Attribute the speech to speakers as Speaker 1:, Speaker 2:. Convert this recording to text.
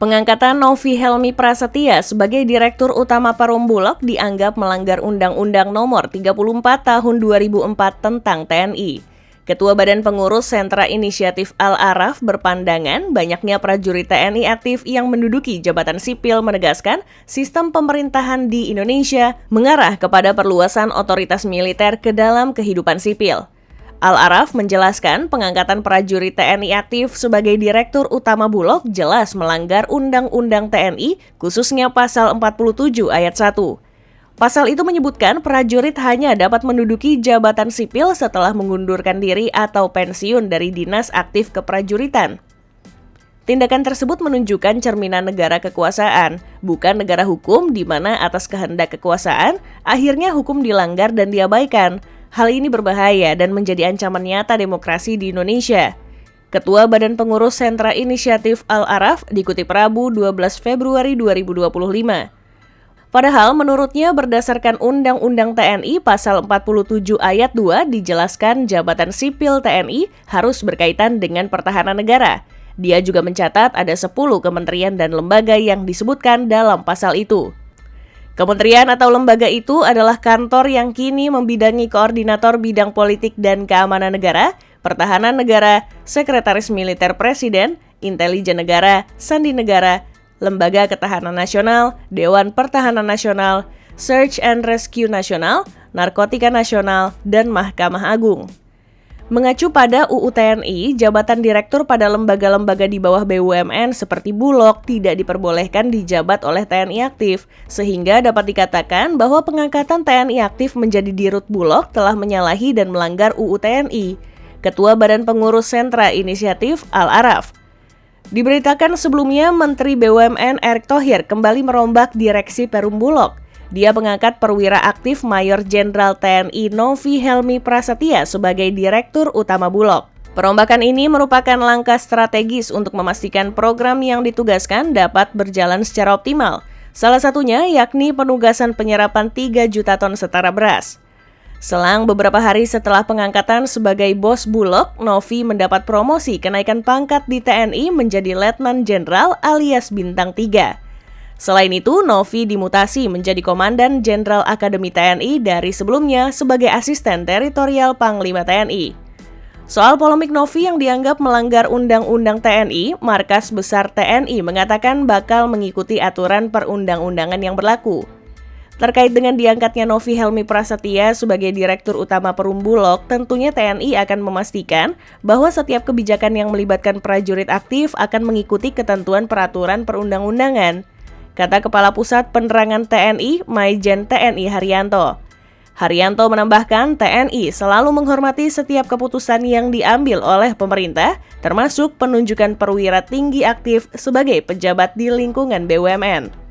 Speaker 1: Pengangkatan Novi Helmi Prasetya sebagai Direktur Utama Perum Bulog dianggap melanggar Undang-Undang Nomor 34 Tahun 2004 tentang TNI. Ketua Badan Pengurus Sentra Inisiatif Al-Araf berpandangan banyaknya prajurit TNI aktif yang menduduki jabatan sipil menegaskan sistem pemerintahan di Indonesia mengarah kepada perluasan otoritas militer ke dalam kehidupan sipil. Al-Araf menjelaskan pengangkatan prajurit TNI aktif sebagai Direktur Utama Bulog jelas melanggar Undang-Undang TNI, khususnya Pasal 47 Ayat 1. Pasal itu menyebutkan prajurit hanya dapat menduduki jabatan sipil setelah mengundurkan diri atau pensiun dari dinas aktif keprajuritan. Tindakan tersebut menunjukkan cerminan negara kekuasaan, bukan negara hukum di mana atas kehendak kekuasaan, akhirnya hukum dilanggar dan diabaikan. Hal ini berbahaya dan menjadi ancaman nyata demokrasi di Indonesia. Ketua Badan Pengurus Sentra Inisiatif Al-Araf dikutip Rabu 12 Februari 2025. Padahal menurutnya berdasarkan Undang-Undang TNI Pasal 47 Ayat 2 dijelaskan jabatan sipil TNI harus berkaitan dengan pertahanan negara. Dia juga mencatat ada 10 kementerian dan lembaga yang disebutkan dalam pasal itu. Kementerian atau lembaga itu adalah kantor yang kini membidangi koordinator bidang politik dan keamanan negara, pertahanan negara, sekretaris militer presiden, intelijen negara, sandi negara, lembaga ketahanan nasional, Dewan Pertahanan Nasional, Search and Rescue Nasional, Narkotika Nasional, dan Mahkamah Agung. Mengacu pada UU TNI, jabatan direktur pada lembaga-lembaga di bawah BUMN seperti Bulog tidak diperbolehkan dijabat oleh TNI aktif, sehingga dapat dikatakan bahwa pengangkatan TNI aktif menjadi dirut Bulog telah menyalahi dan melanggar UU TNI. Ketua Badan Pengurus Sentra Inisiatif Al-Araf. Diberitakan sebelumnya, Menteri BUMN Erick Thohir kembali merombak direksi Perum Bulog. Dia mengangkat perwira aktif Mayor Jenderal TNI Novi Helmi Prasetya sebagai Direktur Utama Bulog. Perombakan ini merupakan langkah strategis untuk memastikan program yang ditugaskan dapat berjalan secara optimal. Salah satunya yakni penugasan penyerapan 3 juta ton setara beras. Selang beberapa hari setelah pengangkatan sebagai bos Bulog, Novi mendapat promosi kenaikan pangkat di TNI menjadi Letnan Jenderal alias Bintang 3. Selain itu, Novi dimutasi menjadi Komandan Jenderal Akademi TNI dari sebelumnya sebagai Asisten Teritorial Panglima TNI. Soal polemik Novi yang dianggap melanggar Undang-Undang TNI, Markas Besar TNI mengatakan bakal mengikuti aturan perundang-undangan yang berlaku. Terkait dengan diangkatnya Novi Helmi Prasetya sebagai Direktur Utama Perum Bulog, tentunya TNI akan memastikan bahwa setiap kebijakan yang melibatkan prajurit aktif akan mengikuti ketentuan peraturan perundang-undangan, kata Kepala Pusat Penerangan TNI, Maijen TNI Haryanto. Haryanto menambahkan TNI selalu menghormati setiap keputusan yang diambil oleh pemerintah, termasuk penunjukan perwira tinggi aktif sebagai pejabat di lingkungan BUMN.